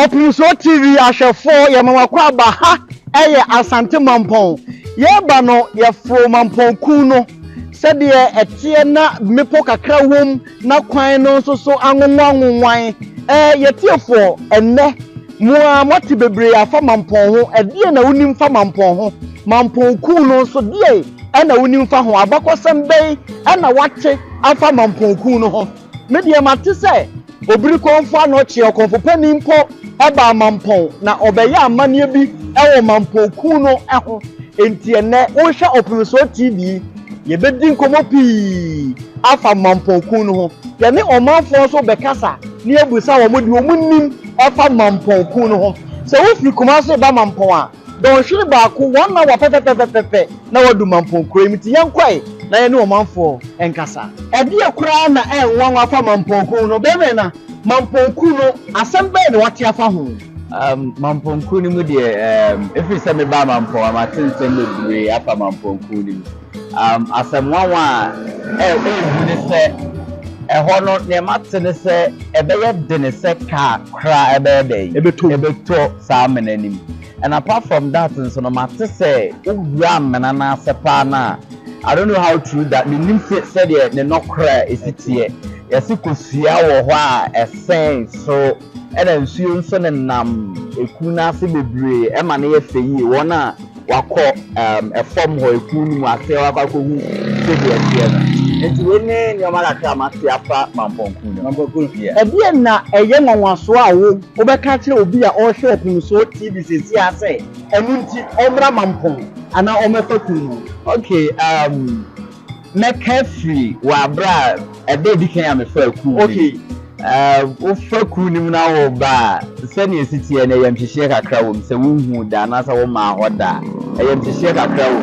Opemsuo TV ashefo ye mamakwa ba ha eye asante mampong ye ba no ye fro Mampong Kun no sede etie na mepo kakra wom na kwan no so anwonwan ye tiefo enne mua moti bebre afa Mampong ho edie na unim fa Mampong ho Mampong Kun no so die na unim fa ho abakosem bei na wache afa Mampong Kun no ho me die mate se obiri konfo no chi okonfo pani mpo eba Mampong na obeya amane bi ewo Mampong Kun no eho enti ene wo hwa Opemsuo TV ye bedin komo pi afa Mampong Kun no ho ye ne omanfo so bekasa ne ebusa wo modi wo munnim afa Mampong Kun no ho se wo fi Kumase ba Mampong a don hwiri ba ko wona wa pepepepepe na wadu Mampong Kun emiti yankwai na ye ne omanfo enkasa edi ekura na enwan afa Mampong Kun no bebe na Mampong Kun no asembe ne wate afa ho Mampong Kun mu de every time me ba Mampong am atensem bebre afa Mampong Kun asemwa ne se hono ne matene se ebeye de ne se ka kra ebede ebeto sa menanim. And apart from that, so no matter say, na sepa na. I don't know how true that. The name said the no cry is it here. Yes, you could see our a saying so. And then soon son and ekuna se bebre. Emane fe yi wana wako a form ho ekunu mu ase wa ko hu se de enti wene ni amala ka mate afa Mampong Kun ebie na eye nwanwaso a wo obeka kire obi a o hwe Opemsuo TV sesi ase enu nti omra Mampong ana omefa kun. Okay, McCaffrey wa bra ebe dikan amefa kun. Okay, wo fa kun nim na wo ba se ne esitie na yamhihie kakra wo se wunhu da na sa wo ma hoda yamhihie kakra wo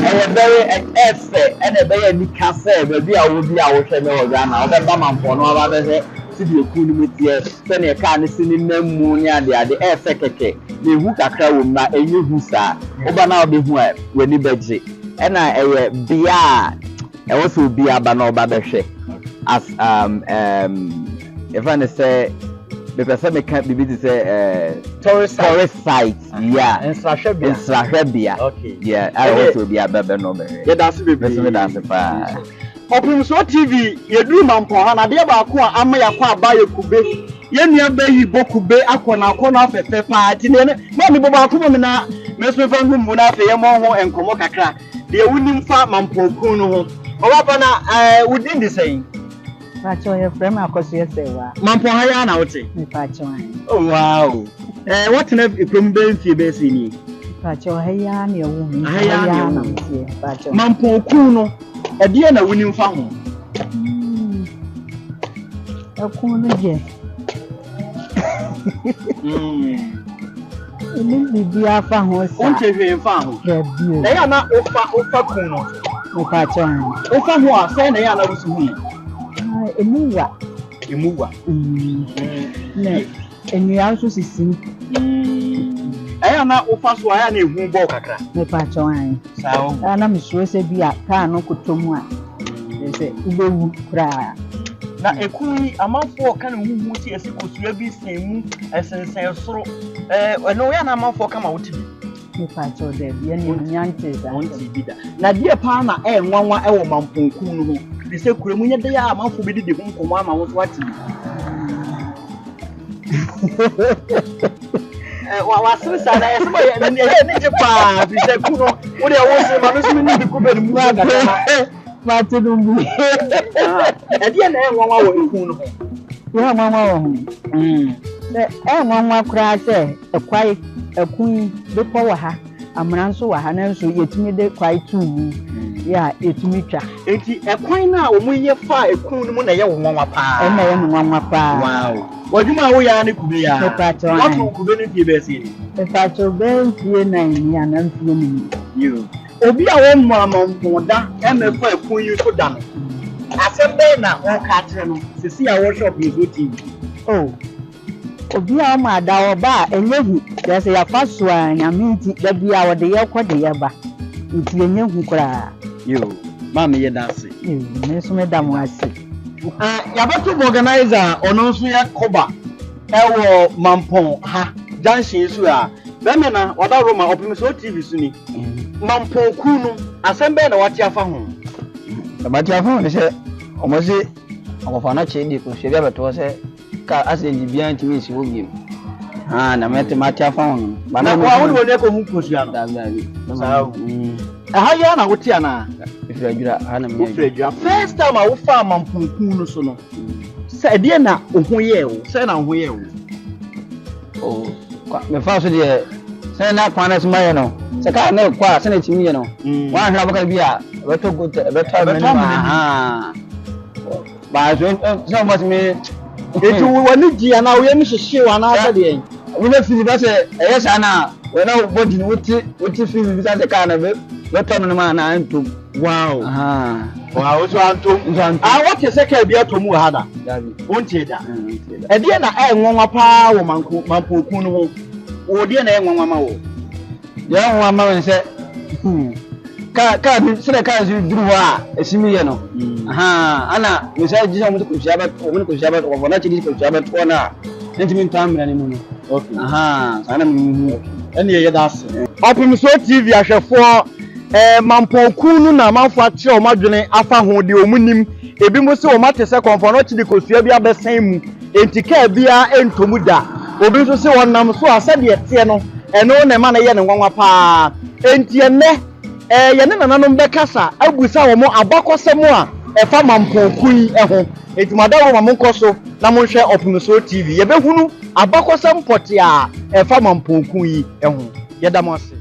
very efe and a very big cafe, maybe I will be our channel or Ghana, or Mampong, or other city of Kun with the Senior Can in the moon, the air secretary, the Hooka with my a new Husa, Obana be where when you budget. And I be I also be a banner babeshe as if I say. Because some can't be to say tourist sites, yeah, in Srashabia. Okay, yeah, I also be a baby number. Yeah, that's the far. Opemsuo TV, you do Mampong, and I dear Bakua, I'm a qua by a kube. Yen ya be bokube akona akona fefe party ne ma me boba ko me na me so fa ngum na fe yemo ho enkomo kakra de wunim fa Mampong Kun no ho o wa pa na within the saying Pacho your friend akoso yesewa. Mampong haya na wote. Pacho. Oh wow. What na ikom be mfie be si ni. Pacho haya na ewu. Haya na mfie. Pacho. Mampong Kun no e de na wunim fa ho. Akun no je. Ni bibi afa ho sa. Onche hwe fa ho. Gabi. Na ya na ofa kun no. Pacho. Ofa ho a se na ya na wusu hu. Emuwa. Ne enu aso sisi. Aya na ofa so aya na ehu bo kakra. Me pacho an. Sawo. Ana misuro se bia ka no kotomu a. Se ubewu kra. Na ekun amanfo ka na huhu ti esi kosua bi semu esensen soro. Eno ya na amanfo ka ma woti bi. Me pacho de bia ni nyante da. Wonti bi da. Na die pa na nwanwa ewo Mampong Kun no ho. De se kure munye de ya amanfo bi de ho nkomo ama wo so wati bi. Wa sirisa na yesi mo ye ni je pa bi se kuno wo de wo se ma no so ni ku be mu aga Ma tudumbu. E de na nwanwa wo ekun no ho. Ya nwanwa wo. Nwanwa kura se ekwai ekun be po wa ha. Amranso wa ha na nso yetumi de kwai tu. Ya etumi twa. Enti ekwan na wo ye fa ekun no mu na ye wo nwanwa pa. Na ye nwanwa pa. Wow. Waduma wo ya ne kube ya. Wato kube ne fie be se ni. Pacho be fie na ni ana fie ni. You. Obi a wo mu Mampong da me fa ekun yi so da no. Asembe na won ka kire no. Sisi a workshop ni so TV. Oh. Obi a ma da oba enyehu. Ya se ya faso a nyaminti da bia wo de ye kwode ye ba. Nti enyehu kura. Yo, mama ye dance. Me so me da mo ase. Yabato organizer ono so ya koba. ɛwɔ Mampong ha junction so a bɛmɛ na wada Roma Opemsuo TV so ni Mampong Kun no asɛm bɛɛ na wate afa ho mate afa ho sɛ ɔmo se ɔkɔfa na kyɛ di ko hwɛ bia bɛtɔ sɛ ka asɛn bibia ntimi si wo biem na mate afa ho no ba na wa wo ne ko hu kosua no saa ɛha yɛ na wote ana ifradwira ha na me ifradwira first time a wo fa Mampong Kun no so no sɛ deɛ na wo ho yɛ wo sɛ na wo ho yɛ wo me fa so deɛ sɛ na kwana so mayɛ no sɛ ka na kwa sɛ na timi yɛ no wa hwɛ abaka bi a bɛtɔ go bɛtɔ me ba so sɛ mo me etu wani dia na wo yɛ mi hyehye wa na sɛ deɛ wo na fili ba sɛ ɛyɛ sa na wo na body no wote fili bi sɛ ka na bɛtɔ no ma na antom wow wow so antom what is ka bia to mu ha da wontie da ɛdeɛ na ɛnwanwa paa wo Mampong Kun no ho wo deɛ na ɛnwanwa ma wo ya nwa ma wen sɛ ka bi sɛ ka so duru hɔ a esimi yɛ no ana me sɛ gye mo ko hia ba wo na kyedi ko hia ba to na ntimi ntam mra ne mu no okay ana me ɛne yɛ da ase Opemsuo TV ahwɛfoɔ Mampong Kun no na manfo akyerɛ o madwene afa ho de o munim ebi mo se o mate se konfo no kyidi kosua bia bɛsan mu entika bia entomu da obi so se wonam so asa de tie no ɛno na ma na yɛ ne nwanwa paa entie ne yɛ ne nananom bɛkasa abusa wo mo abakɔsɛm a ɛfa Mampong Kun yi ɛho etumada wo ma mo nkɔso na mo hwɛ Opemsuo TV yɛbɛhunu abakɔsɛm pɔte a ɛfa Mampong Kun yi ɛho yɛda mo ase